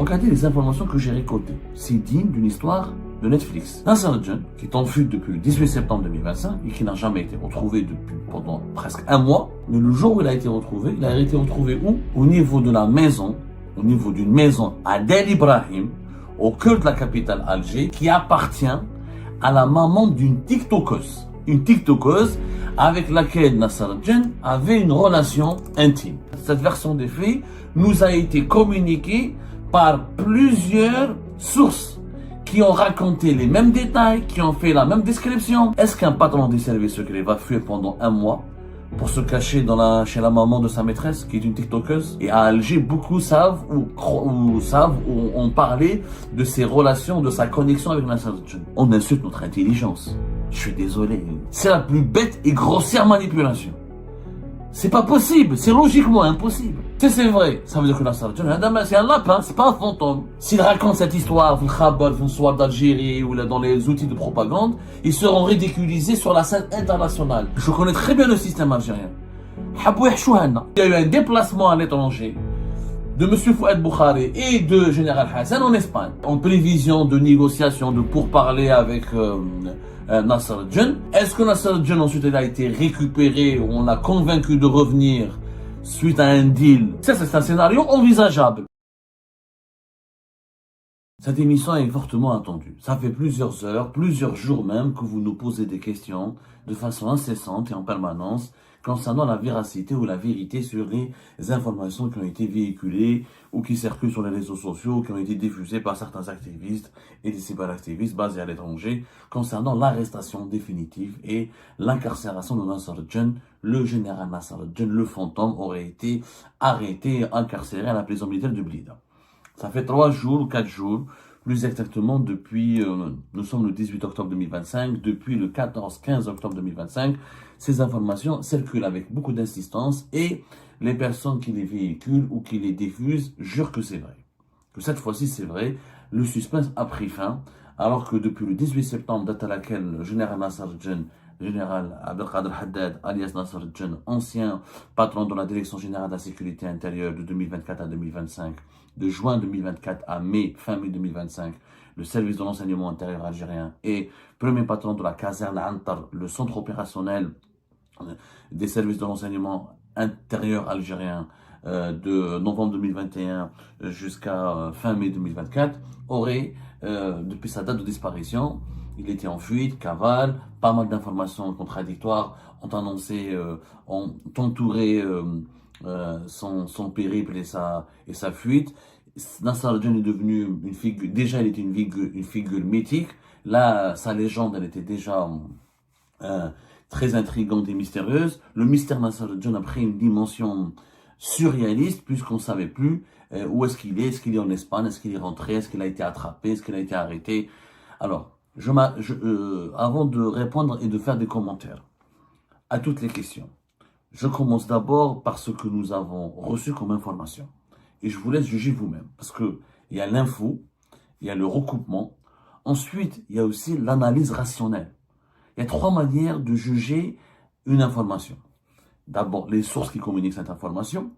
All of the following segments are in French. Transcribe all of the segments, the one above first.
regardez les informations que j'ai récoltées. C'est digne d'une histoire de Netflix. Nasser Al-Jen, qui est en fuite depuis le 18 septembre 2025 et qui n'a jamais été retrouvé pendant presque un mois, mais le jour où il a été retrouvé où? Au niveau de la maison, au niveau d'une maison à Del Ibrahim, au cœur de la capitale Alger, qui appartient à la maman d'une TikTokeuse. Une TikTokeuse avec laquelle Nasser Al-Jen avait une relation intime. Cette version des faits nous a été communiquée par plusieurs sources qui ont raconté les mêmes détails, qui ont fait la même description. Est-ce qu'un patron des services secrets va fuir pendant un mois pour se cacher chez la maman de sa maîtresse, qui est une TikTokeuse? Et à Alger, beaucoup savent ou ont parlé de ses relations, de sa connexion avec Nasser Al-Jen. On insulte notre intelligence. Je suis désolé. C'est la plus bête et grossière manipulation. C'est pas possible, c'est logiquement impossible. C'est vrai, ça veut dire que Nasser Al-Jen, c'est un lapin, c'est pas un fantôme. S'il raconte cette histoire, dans le Khabar, dans le soir d'Algérie ou dans les outils de propagande, ils seront ridiculisés sur la scène internationale. Je connais très bien le système algérien. Il y a eu un déplacement à l'étranger de M. Fouad Boukhari et de Général Hassan en Espagne, en prévision de négociations, de pourparlers avec Nasser Al-Jen. Est-ce que Nasser Al-Jen ensuite a été récupéré, on l'a convaincu de revenir suite à un deal? Ça, c'est un scénario envisageable. Cette émission est fortement attendue. Ça fait plusieurs heures, plusieurs jours même que vous nous posez des questions de façon incessante et en permanence concernant la véracité ou la vérité sur les informations qui ont été véhiculées ou qui circulent sur les réseaux sociaux, qui ont été diffusées par certains activistes et des cyberactivistes basés à l'étranger concernant l'arrestation définitive et l'incarcération de Nasser Al-Jen. Le général Nasser Al-Jen, le fantôme, aurait été arrêté et incarcéré à la prison militaire de Blida. Ça fait 3 jours ou 4 jours, plus exactement depuis, nous sommes le 18 octobre 2025, depuis le 14-15 octobre 2025, ces informations circulent avec beaucoup d'insistance et les personnes qui les véhiculent ou qui les diffusent jurent que c'est vrai. Que cette fois-ci c'est vrai, le suspense a pris fin, alors que depuis le 18 septembre, date à laquelle le général Nasser Al-Jen, général Abdelkader Haddad, alias Nasser Al-Jen, ancien patron de la Direction générale de la sécurité intérieure de 2024 à 2025, de juin 2024 à fin mai 2025, le service de l'enseignement intérieur algérien et premier patron de la caserne Antar, le centre opérationnel des services de l'enseignement intérieur algérien de novembre 2021 jusqu'à fin mai 2024, aurait, depuis sa date de disparition, il était en fuite, cavale, pas mal d'informations contradictoires ont annoncé, ont entouré son périple et sa fuite. Nasser Al-Jen est devenu une figure, déjà il était une figure mythique, là sa légende elle était déjà très intrigante et mystérieuse. Le mystère Nasser Al-Jen a pris une dimension surréaliste puisqu'on ne savait plus où est-ce qu'il est en Espagne, est-ce qu'il est rentré, est-ce qu'il a été attrapé, est-ce qu'il a été arrêté. Alors, avant de répondre et de faire des commentaires à toutes les questions, je commence d'abord par ce que nous avons reçu comme information. Et je vous laisse juger vous-même. Parce qu'il y a l'info, il y a le recoupement. Ensuite, il y a aussi l'analyse rationnelle. Il y a 3 manières de juger une information. D'abord, les sources qui communiquent cette information,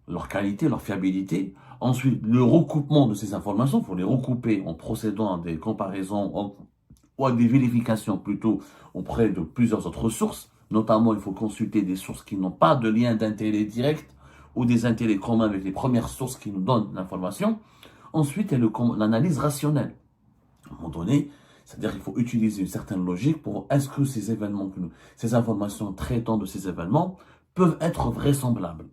leur qualité, leur fiabilité. Ensuite, le recoupement de ces informations. Il faut les recouper en procédant à des comparaisons ou à des vérifications plutôt auprès de plusieurs autres sources. Notamment, il faut consulter des sources qui n'ont pas de lien d'intérêt direct ou des intérêts communs avec les premières sources qui nous donnent l'information. Ensuite, il y a l'analyse rationnelle. À un moment donné, c'est-à-dire qu'il faut utiliser une certaine logique pour est-ce que ces événements, ces informations traitant de ces événements peuvent être vraisemblables.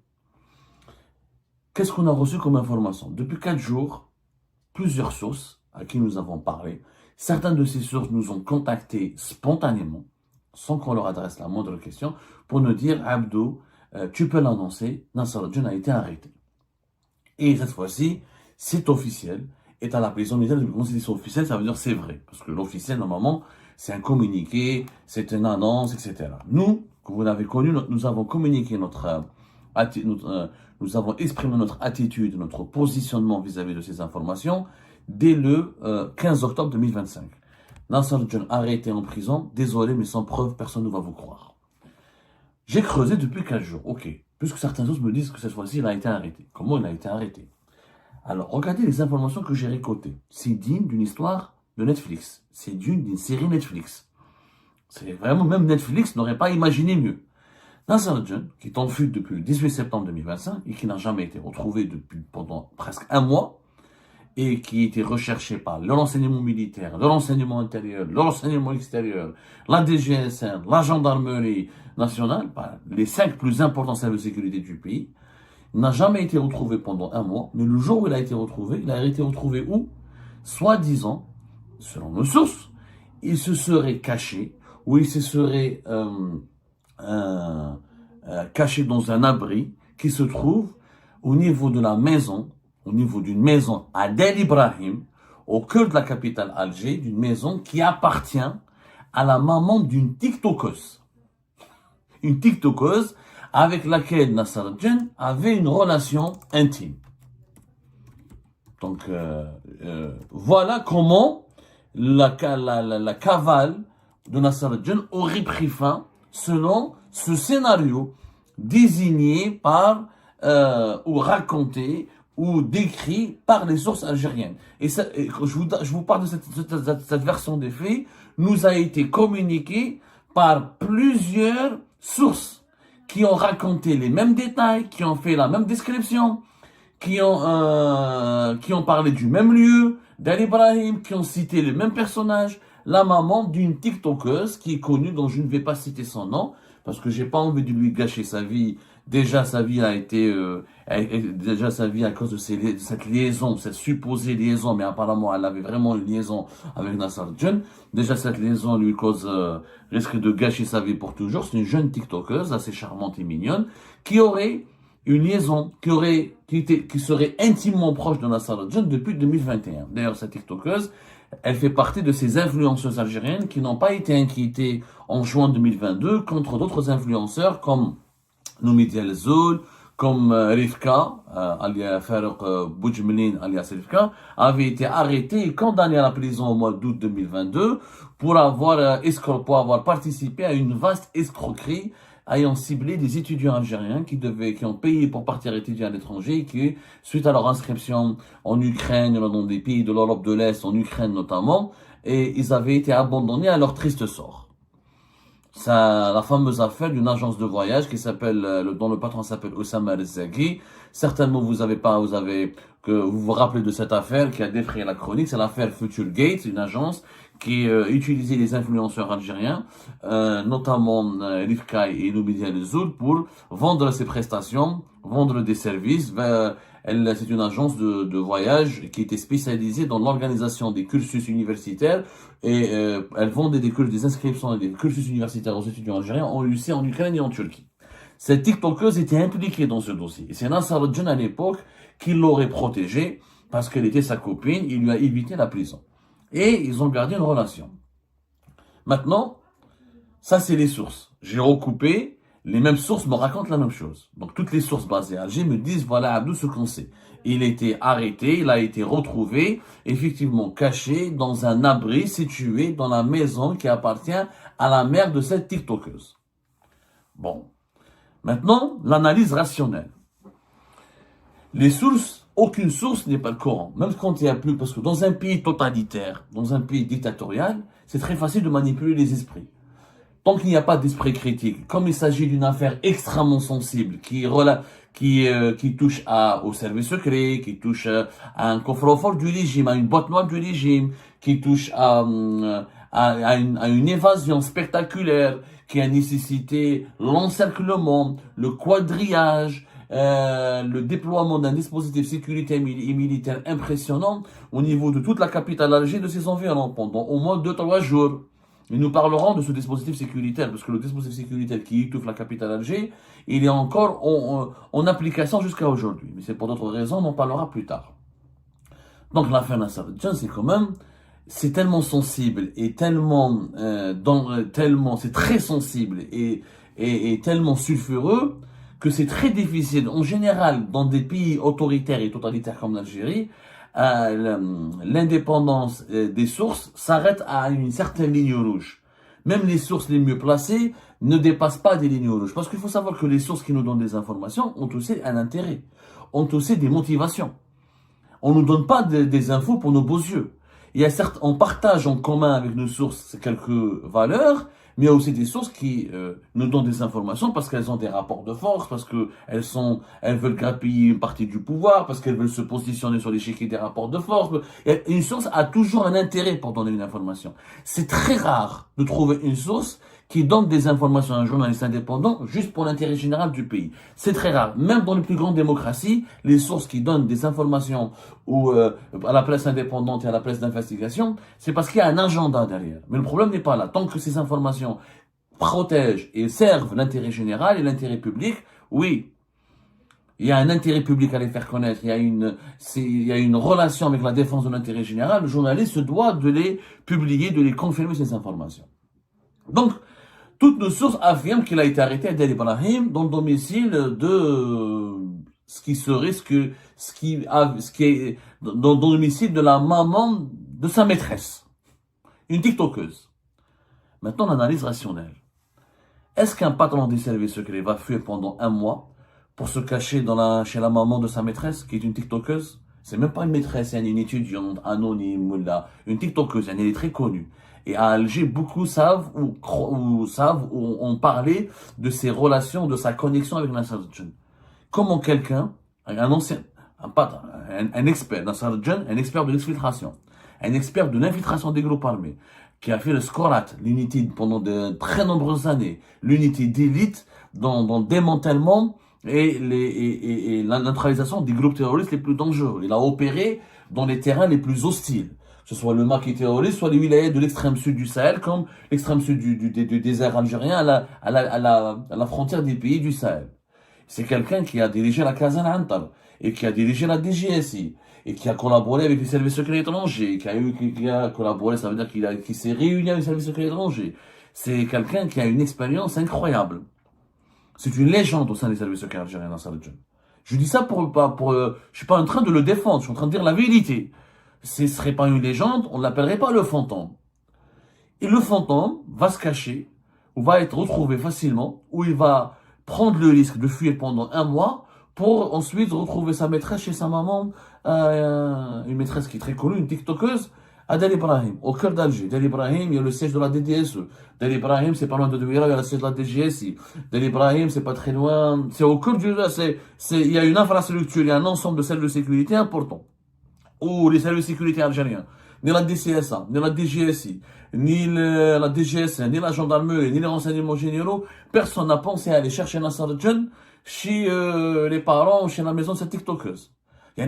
Qu'est-ce qu'on a reçu comme information? Depuis 4 jours, plusieurs sources à qui nous avons parlé, certaines de ces sources nous ont contactés spontanément, sans qu'on leur adresse la moindre question, pour nous dire « Abdou, tu peux l'annoncer, Nasser Al-Jen a été arrêté. » Et cette fois-ci, c'est officiel, est à la prison militaire. Quand c'est officiel, ça veut dire c'est vrai. Parce que l'officiel, normalement, c'est un communiqué, c'est une annonce, etc. Nous, comme vous l'avez connu, nous avons communiqué nous avons exprimé notre attitude, notre positionnement vis-à-vis de ces informations dès le 15 octobre 2025. Nasser Al-Jen arrêté en prison, désolé, mais sans preuve, personne ne va vous croire. J'ai creusé depuis 4 jours, ok. Puisque certains autres me disent que cette fois-ci, il a été arrêté. Comment il a été arrêté? Alors, regardez les informations que j'ai récoltées. C'est digne d'une histoire de Netflix. C'est digne d'une série Netflix. C'est vraiment, même Netflix n'aurait pas imaginé mieux. Nasser al-Jinn, qui est en fuite depuis le 18 septembre 2025 et qui n'a jamais été retrouvé pendant presque un mois, et qui était recherché par le renseignement militaire, le renseignement intérieur, le renseignement extérieur, la DGSN, la gendarmerie nationale, les 5 plus importants services de sécurité du pays, n'a jamais été retrouvé pendant un mois, mais le jour où il a été retrouvé où? Soi-disant, selon nos sources, il se serait caché, ou il se serait caché dans un abri qui se trouve au niveau de la maison, au niveau d'une maison à Del Ibrahim, au cœur de la capitale Alger, d'une maison qui appartient à la maman d'une TikTokeuse. Une TikTokeuse avec laquelle Nasser al-Jinn avait une relation intime. Donc, voilà comment la cavale de Nasser al-Jinn aurait pris fin selon ce scénario désigné par ou raconté ou décrit par les sources algériennes. Et je vous parle de cette version des faits, nous a été communiquée par plusieurs sources qui ont raconté les mêmes détails, qui ont fait la même description, qui ont parlé du même lieu, d'Al Ibrahim, qui ont cité les mêmes personnages, la maman d'une TikTokeuse qui est connue, dont je ne vais pas citer son nom, parce que j'ai pas envie de lui gâcher sa vie. Déjà, sa vie a été, déjà sa vie à cause de cette liaison, cette supposée liaison, mais apparemment elle avait vraiment une liaison avec Nasser al-Jinn. Déjà, cette liaison lui risque de gâcher sa vie pour toujours. C'est une jeune TikTokeuse assez charmante et mignonne qui aurait une liaison, qui serait intimement proche de Nasser al-Jinn depuis 2021. D'ailleurs, cette TikTokeuse, elle fait partie de ces influenceuses algériennes qui n'ont pas été inquiétées en juin 2022 contre d'autres influenceurs comme Noumidia El-Zoul, comme Rifka, alias Farouk Boujmelin, alias Rifka, avait été arrêté et condamné à la prison au mois d'août 2022 pour avoir participé à une vaste escroquerie ayant ciblé des étudiants algériens qui ont payé pour partir étudier à l'étranger et qui, suite à leur inscription en Ukraine, dans des pays de l'Europe de l'Est, en Ukraine notamment, et ils avaient été abandonnés à leur triste sort. C'est la fameuse affaire d'une agence de voyage dont le patron s'appelle Oussama Rezzagui. Certainement, vous vous rappelez de cette affaire qui a défrayé la chronique. C'est l'affaire Future Gate, une agence qui utilisait les influenceurs algériens, notamment Rifka et Noumidia El-Zoul, pour vendre ses prestations, vendre des services. C'est une agence de voyage qui était spécialisée dans l'organisation des cursus universitaires et elle vendait des inscriptions et des cursus universitaires aux étudiants algériens en Russie, en Ukraine et en Turquie. Cette TikTokeuse était impliquée dans ce dossier. Et c'est Nasser al-Jinn à l'époque qui l'aurait protégée parce qu'elle était sa copine, il lui a évité la prison. Et ils ont gardé une relation. Maintenant, ça c'est les sources. J'ai recoupé. Les mêmes sources me racontent la même chose. Donc, toutes les sources basées à Alger me disent, voilà, Abdou, ce qu'on sait. Il a été arrêté, il a été retrouvé, effectivement caché dans un abri situé dans la maison qui appartient à la mère de cette TikTokeuse. Bon. Maintenant, l'analyse rationnelle. Les sources, aucune source n'est pas le Coran. Même quand il n'y a plus, parce que dans un pays totalitaire, dans un pays dictatorial, c'est très facile de manipuler les esprits. Tant qu'il n'y a pas d'esprit critique, comme il s'agit d'une affaire extrêmement sensible, qui touche au service secret, qui touche à un coffre-fort du régime, à une boîte noire du régime, qui touche à une évasion spectaculaire, qui a nécessité l'encerclement, le quadrillage, le déploiement d'un dispositif sécuritaire et militaire impressionnant au niveau de toute la capitale Alger et de ses environs pendant au moins 2-3 jours. Et nous parlerons de ce dispositif sécuritaire, parce que le dispositif sécuritaire qui étouffe la capitale Alger, il est encore en application jusqu'à aujourd'hui. Mais c'est pour d'autres raisons, on en parlera plus tard. Donc l'affaire Nasser al-Jinn, c'est tellement sensible et c'est très sensible et tellement sulfureux que c'est très difficile. En général, dans des pays autoritaires et totalitaires comme l'Algérie, l'indépendance des sources s'arrête à une certaine ligne rouge. Même les sources les mieux placées ne dépassent pas des lignes rouges. Parce qu'il faut savoir que les sources qui nous donnent des informations ont aussi un intérêt, ont aussi des motivations. On ne nous donne pas des infos pour nos beaux yeux. Il y a certes, on partage en commun avec nos sources quelques valeurs, mais il y a aussi des sources qui nous donnent des informations parce qu'elles ont des rapports de force, parce elles veulent grappiller une partie du pouvoir, parce qu'elles veulent se positionner sur l'échiquier des rapports de force. Et une source a toujours un intérêt pour donner une information. C'est très rare de trouver une source qui donne des informations à un journaliste indépendant juste pour l'intérêt général du pays. C'est très rare. Même dans les plus grandes démocraties, les sources qui donnent des informations à la presse indépendante et à la presse d'investigation, c'est parce qu'il y a un agenda derrière. Mais le problème n'est pas là. Tant que ces informations protègent et servent l'intérêt général et l'intérêt public, oui, il y a un intérêt public à les faire connaître, il y a une relation avec la défense de l'intérêt général, le journaliste se doit de les publier, de les confirmer ces informations. Donc, toutes nos sources affirment qu'il a été arrêté à Del Ibrahim dans le domicile de ce qui est dans le domicile de la maman de sa maîtresse, une tiktokeuse. Maintenant, l'analyse rationnelle. Est-ce qu'un patron des services secrets va fuir pendant un mois pour se cacher chez la maman de sa maîtresse, qui est une tiktokeuse? C'est même pas une maîtresse, c'est une étudiante anonyme ou là, une tiktokeuse, elle est très connue. Et à Alger, beaucoup savent ou ont parlé de ses relations, de sa connexion avec Nassar Djen. Comment quelqu'un, un expert, Nassar Djen, un expert de l'exfiltration, un expert de l'infiltration des groupes armés, qui a fait le Scorat, l'unité pendant de très nombreuses années, l'unité d'élite dans le démantèlement et la neutralisation des groupes terroristes les plus dangereux. Il a opéré dans les terrains les plus hostiles. Que ce soit le Maki terroriste, soit les wilayas de l'extrême sud du Sahel, comme l'extrême sud du désert algérien à la frontière des pays du Sahel. C'est quelqu'un qui a dirigé la Kazan Antar, et qui a dirigé la DGSI, et qui a collaboré avec les services secrets étrangers, qui a collaboré, ça veut dire qu'il s'est réuni avec les services secrets étrangers. C'est quelqu'un qui a une expérience incroyable. C'est une légende au sein des services secrets algériens dans Nassar Djen. Je dis ça je suis pas en train de le défendre, je suis en train de dire la vérité. Ce ne serait pas une légende, on ne l'appellerait pas le fantôme. Et le fantôme va se cacher, ou va être retrouvé facilement, ou il va prendre le risque de fuir pendant un mois, pour ensuite retrouver sa maîtresse chez sa maman, une maîtresse qui est très connue, une tiktokeuse, à Del Ibrahim, au cœur d'Alger. Del Ibrahim, il y a le siège de la DDSE. Del Ibrahim, c'est pas loin de Douira, il y a le siège de la DGSI. Del Ibrahim, c'est pas très loin, c'est au cœur il y a une infrastructure, il y a un ensemble de services de sécurité important. Ou les services de sécurité algériens, ni la DCSA, ni la DGSI, ni la DGS, ni la gendarmerie, ni les renseignements généraux, personne n'a pensé à aller chercher Nassar Djen chez les parents ou chez la maison de cette tiktokeuse.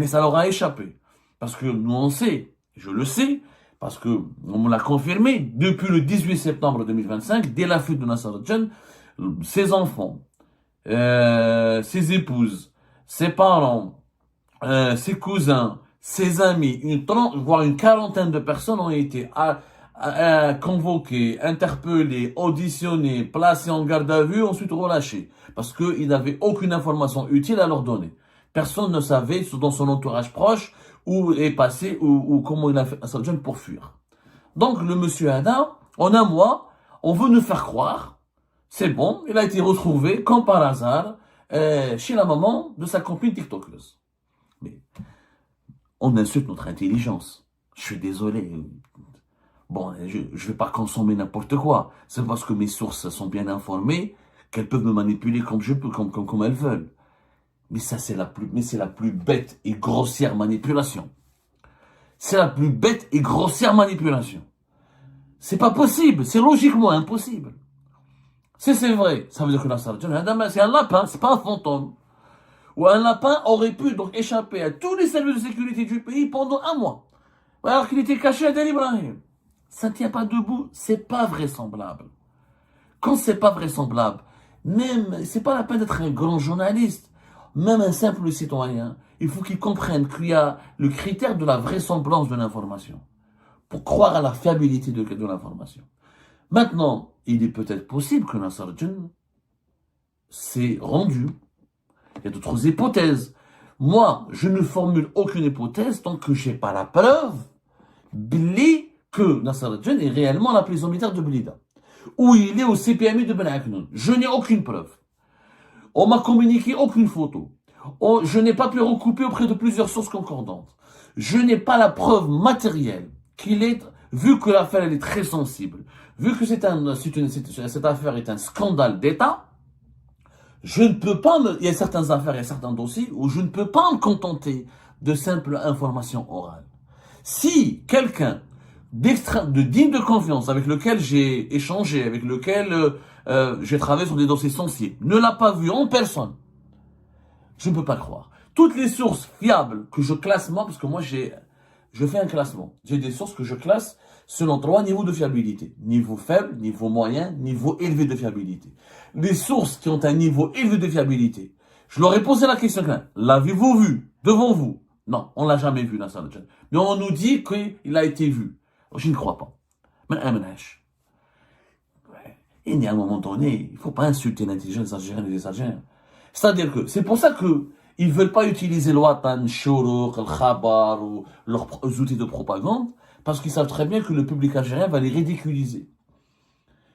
Ça leur a échappé. Parce que nous on sait, je le sais, parce que on me l'a confirmé, depuis le 18 septembre 2025, dès la fuite de Nassar Djen, ses enfants, ses épouses, ses parents, ses cousins, ses amis, voire une quarantaine de personnes ont été convoquées, interpellées, auditionnées, placées en garde à vue, ensuite relâchées. Parce qu'ils n'avaient aucune information utile à leur donner. Personne ne savait, dans son entourage proche, où est passé, ou comment il a fait Nassar Djen pour fuir. Donc, le monsieur Adam, en un mois, on veut nous faire croire, c'est bon, il a été retrouvé, comme par hasard, chez la maman de sa copine tiktokeuse. Mais on insulte notre intelligence. Je suis désolé. Bon, je vais pas consommer n'importe quoi. C'est parce que mes sources sont bien informées qu'elles peuvent me manipuler comme je peux, comme elles veulent. Mais ça, c'est la plus bête et grossière manipulation. C'est la plus bête et grossière manipulation. C'est pas possible. C'est logiquement impossible. Si c'est vrai, ça veut dire que Nassar Djen, c'est un lapin, c'est pas un fantôme. Ou un lapin aurait pu donc échapper à tous les services de sécurité du pays pendant un mois. Alors qu'il était caché à Del Ibrahim. Ça ne tient pas debout, c'est pas vraisemblable. Quand c'est pas vraisemblable, même, c'est pas la peine d'être un grand journaliste, même un simple citoyen, il faut qu'il comprenne qu'il y a le critère de la vraisemblance de l'information. Pour croire à la fiabilité de l'information. Maintenant, il est peut-être possible que Nassar Djen s'est rendu. Il y a d'autres hypothèses. Moi, je ne formule aucune hypothèse tant que je n'ai pas la preuve que Nassar Djen est réellement à la prison militaire de Blida. Ou il est au CPMI de Ben Aknoun. Je n'ai aucune preuve. On m'a communiqué aucune photo. Je n'ai pas pu recouper auprès de plusieurs sources concordantes. Je n'ai pas la preuve matérielle qu'il est, vu que l'affaire elle est très sensible, vu que cette affaire est un scandale d'État, je ne peux pas il y a certaines affaires, il y a certains dossiers où je ne peux pas me contenter de simples informations orales. Si quelqu'un de digne de confiance avec lequel j'ai échangé, avec lequel j'ai travaillé sur des dossiers sensibles, ne l'a pas vu en personne, je ne peux pas croire. Toutes les sources fiables que je classe moi, parce que moi je fais un classement. J'ai des sources que je classe selon 3 niveaux de fiabilité. Niveau faible, niveau moyen, niveau élevé de fiabilité. Les sources qui ont un niveau élevé de fiabilité, je leur ai posé la question, l'avez-vous vu devant vous? Non, on l'a jamais vu, Nasser al-Jan. Mais on nous dit qu'il a été vu. Je ne crois pas. Mais il y a un moment donné, il ne faut pas insulter l'intelligence algérienne et les Algériens. C'est-à-dire que c'est pour ça qu'ils ne veulent pas utiliser le Watan, Shourouk, le Khabar ou leurs outils de propagande, parce qu'ils savent très bien que le public algérien va les ridiculiser.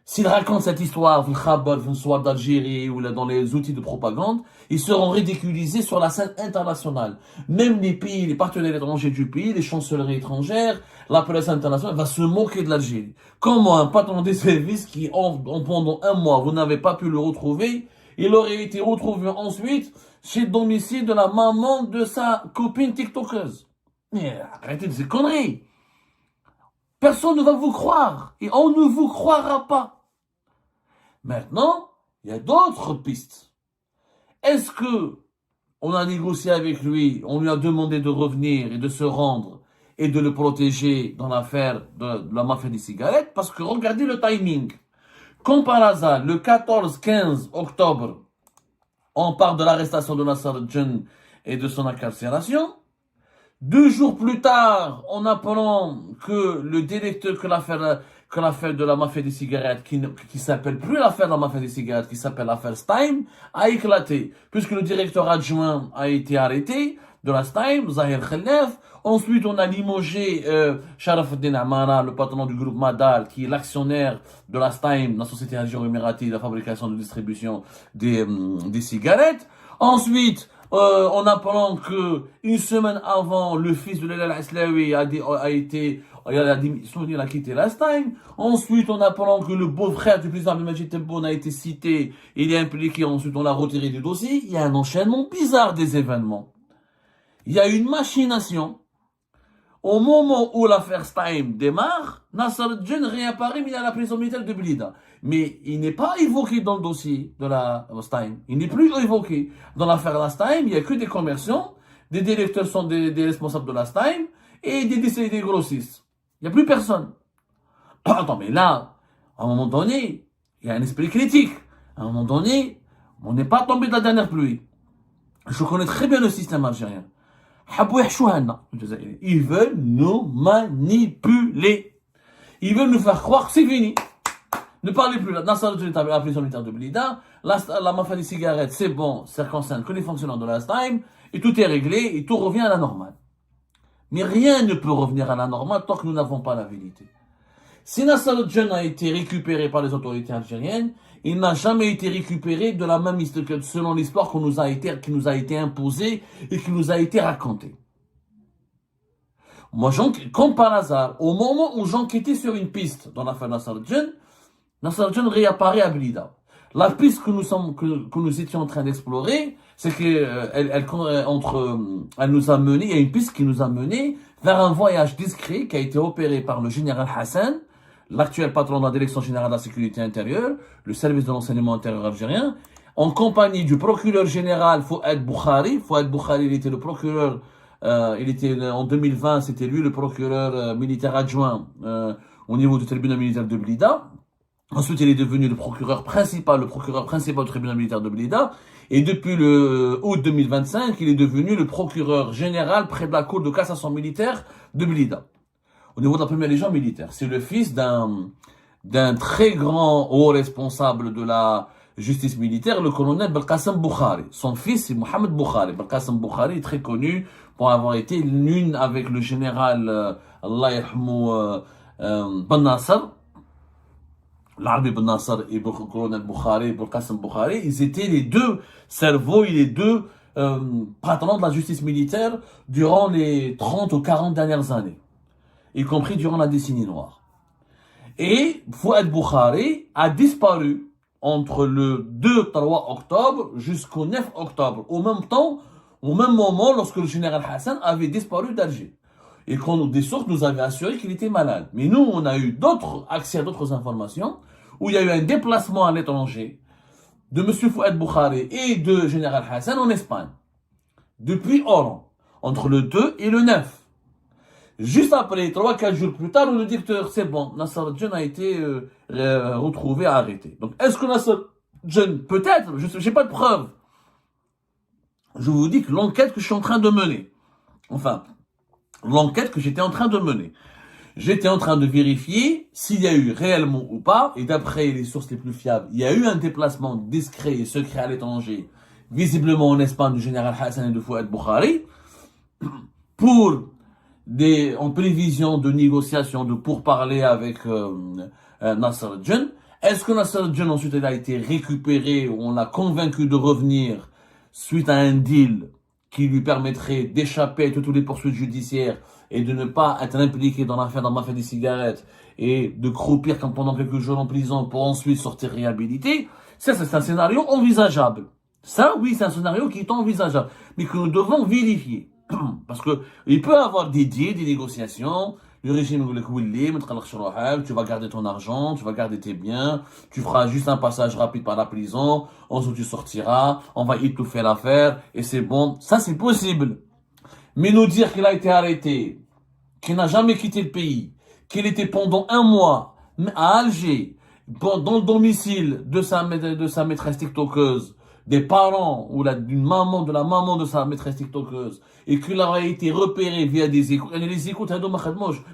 S'ils racontent cette histoire, le Khabar, le soir d'Algérie ou dans les outils de propagande, ils seront ridiculisés sur la scène internationale. Même les pays, les partenaires étrangers du pays, les chancelleries étrangères, la presse internationale va se moquer de l'Algérie. Comment un patron des services qui, pendant un mois, vous n'avez pas pu le retrouver, il aurait été retrouvé ensuite chez le domicile de la maman de sa copine tiktokeuse. Mais arrêtez de ces conneries. Personne ne va vous croire. Et on ne vous croira pas. Maintenant, il y a d'autres pistes. Est-ce que on a négocié avec lui, on lui a demandé de revenir et de se rendre et de le protéger dans l'affaire de la mafia des cigarettes? Parce que regardez le timing. Comme par hasard, le 14-15 octobre, on parle de l'arrestation de Nasser al-Jan et de son incarcération. 2 jours plus tard, en apprend que le directeur, que l'affaire de la mafia des cigarettes, qui s'appelle plus l'affaire de la mafia des cigarettes, qui s'appelle l'affaire Stein, a éclaté, puisque le directeur adjoint a été arrêté de la Stein, Zahir Khelef. Ensuite, on a limogé Sharaf al-Din Amara, le patron du groupe Madal, qui est l'actionnaire de la Stein, la société algéro-émiratie de la fabrication et de distribution des cigarettes. Ensuite, en apprend que une semaine avant, le fils de Leila Aslaoui a démissionné, il a quitté la Stein. Ensuite, on apprend que le beau-frère du président Abdelmajid Tebboune a été cité, il est impliqué, ensuite on l'a retiré du dossier. Il y a un enchaînement bizarre des événements. Il y a une machination. Au moment où l'affaire Stein démarre, Nasser al-Jan réapparaît, mais il est à la prison militaire de Blida. Mais il n'est pas évoqué dans le dossier de la Stein. Il n'est plus évoqué. Dans l'affaire de la Stein, il n'y a que des commerçants, des directeurs sont des responsables de la Stein, et des grossistes. Il n'y a plus personne. Attends, mais là, à un moment donné, il y a un esprit critique. À un moment donné, on n'est pas tombé de la dernière pluie. Je connais très bien le système algérien. Ils veulent nous manipuler. Ils veulent nous faire croire que c'est fini. Ne parlez plus. Nasser al-Jan est à la prison militaire de Blida. La mafia des cigarettes, c'est bon. Ça concerne que les fonctionnaires de la Stein. Et tout est réglé et tout revient à la normale. Mais rien ne peut revenir à la normale tant que nous n'avons pas la vérité. Si Nasser al-Jan a été récupéré par les autorités algériennes, il n'a jamais été récupéré de la même histoire que selon l'histoire qui nous a été imposée et qui nous a été racontée. Moi, comme par hasard, au moment où j'enquêtais sur une piste dans l'affaire Nasser al-Jan réapparaît à Blida. La piste que nous étions en train d'explorer, c'est elle nous a mené, il y a une piste qui nous a mené vers un voyage discret qui a été opéré par le général Hassan, l'actuel patron de la Direction générale de la sécurité intérieure, le service de l'enseignement intérieur algérien, en compagnie du procureur général Fouad Boukhari. Fouad Boukhari, il était le procureur, en 2020, c'était lui le procureur militaire adjoint au niveau du tribunal militaire de Blida. Ensuite, il est devenu le procureur principal du tribunal militaire de Blida. Et depuis le août 2025, il est devenu le procureur général près de la cour de cassation militaire de Blida. Au niveau de la première légion militaire. C'est le fils d'un très grand haut responsable de la justice militaire, le colonel Belkacem Boukhari. Son fils, c'est Mohamed Boukhari. Belkacem Boukhari est très connu pour avoir été l'une avec le général Allah yarhamou Ben Nasser. L'Arbi Ben Nasser et le colonel Boukhari, Belkacem Boukhari, ils étaient les deux cerveaux et les deux pratiquant de la justice militaire durant les 30 ou 40 dernières années, y compris durant la décennie noire. Et Fouad Boukhari a disparu entre le 2-3 octobre jusqu'au 9 octobre, au même temps, au même moment lorsque le général Hassan avait disparu d'Alger. Et quand des sources nous avaient assuré qu'il était malade. Mais nous, on a eu accès à d'autres informations, où il y a eu un déplacement à l'étranger de M. Fouad Boukhari et de général Hassan en Espagne, depuis Oran, entre le 2 et le 9. Juste après, 3-4 jours plus tard, le directeur, c'est bon, Nasser Djen a été retrouvé, arrêté. Donc, est-ce que Nasser Djen, peut-être, je n'ai pas de preuves. Je vous dis que l'enquête que je suis en train de mener, enfin, l'enquête que j'étais en train de mener, j'étais en train de vérifier s'il y a eu réellement ou pas, et d'après les sources les plus fiables, il y a eu un déplacement discret et secret à l'étranger, visiblement en Espagne, du général Hassan et de Fouad Boukhari, en prévision de négociation, de pourparler avec Nasser Djen. Est-ce que Nasser Djen ensuite il a été récupéré, ou on l'a convaincu de revenir suite à un deal qui lui permettrait d'échapper à toutes les poursuites judiciaires et de ne pas être impliqué dans l'affaire des cigarettes et de croupir pendant quelques jours en prison pour ensuite sortir réhabilité? Ça, c'est un scénario envisageable. Ça, oui, c'est un scénario qui est envisageable, mais que nous devons vérifier. Parce que il peut y avoir des deals, des négociations. Le régime tu vas garder ton argent, tu vas garder tes biens, tu feras juste un passage rapide par la prison, ensuite tu sortiras, on va étouffer l'affaire, et c'est bon. Ça, c'est possible. Mais nous dire qu'il a été arrêté, qu'il n'a jamais quitté le pays, qu'il était pendant 1 mois à Alger, dans le domicile de sa maîtresse tiktokeuse, des parents ou de la maman de sa maîtresse tiktokeuse, et qu'il aurait été repéré via des écoutes. Les écoutes,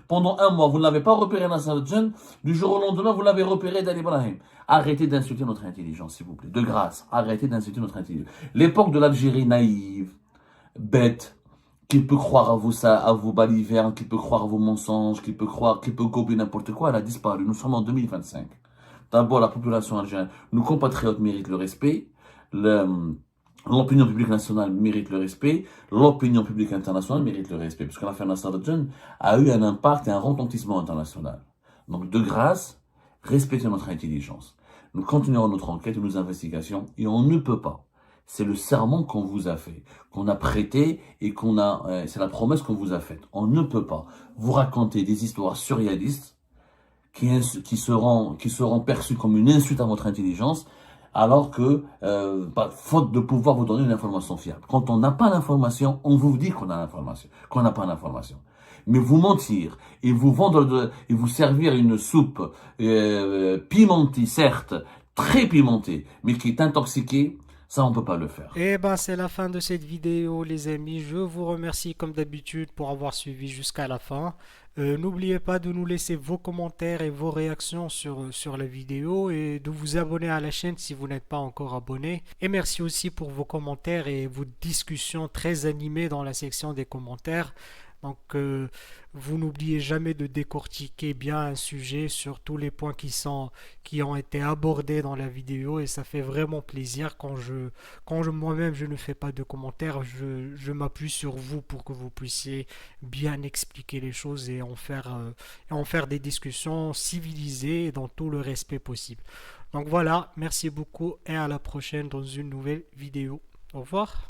pendant 1 mois, vous ne l'avez pas repéré Nasser Djen, du jour au lendemain, vous l'avez repéré Dan Ibrahim. Arrêtez d'insulter notre intelligence, s'il vous plaît. De grâce, arrêtez d'insulter notre intelligence. L'époque de l'Algérie naïve, bête, qui peut croire à vos balivernes, qui peut croire à vos mensonges, qui peut gober n'importe quoi, elle a disparu. Nous sommes en 2025. D'abord, la population algérienne, nos compatriotes méritent le respect. L'opinion publique nationale mérite le respect, l'opinion publique internationale mérite le respect, parce que l'affaire Nasser Djen a eu un impact et un retentissement international. Donc, de grâce, respectez notre intelligence. Nous continuerons notre enquête et nos investigations, et on ne peut pas. C'est le serment qu'on vous a fait, qu'on a prêté, et c'est la promesse qu'on vous a faite. On ne peut pas vous raconter des histoires surréalistes qui seront perçues comme une insulte à votre intelligence, alors que, faute de pouvoir vous donner une information fiable. Quand on n'a pas l'information, on vous dit qu'on a l'information, qu'on n'a pas l'information. Mais vous mentir et vous vendre et vous servir une soupe pimentée, certes, très pimentée, mais qui est intoxiquée, ça on peut pas le faire. Et ben c'est la fin de cette vidéo les amis. Je vous remercie comme d'habitude pour avoir suivi jusqu'à la fin. N'oubliez pas de nous laisser vos commentaires et vos réactions sur la vidéo et de vous abonner à la chaîne si vous n'êtes pas encore abonné. Et merci aussi pour vos commentaires et vos discussions très animées dans la section des commentaires. Donc, vous n'oubliez jamais de décortiquer bien un sujet sur tous les points qui ont été abordés dans la vidéo et ça fait vraiment plaisir moi-même je ne fais pas de commentaires, je m'appuie sur vous pour que vous puissiez bien expliquer les choses et en faire des discussions civilisées et dans tout le respect possible. Donc voilà, merci beaucoup et à la prochaine dans une nouvelle vidéo. Au revoir.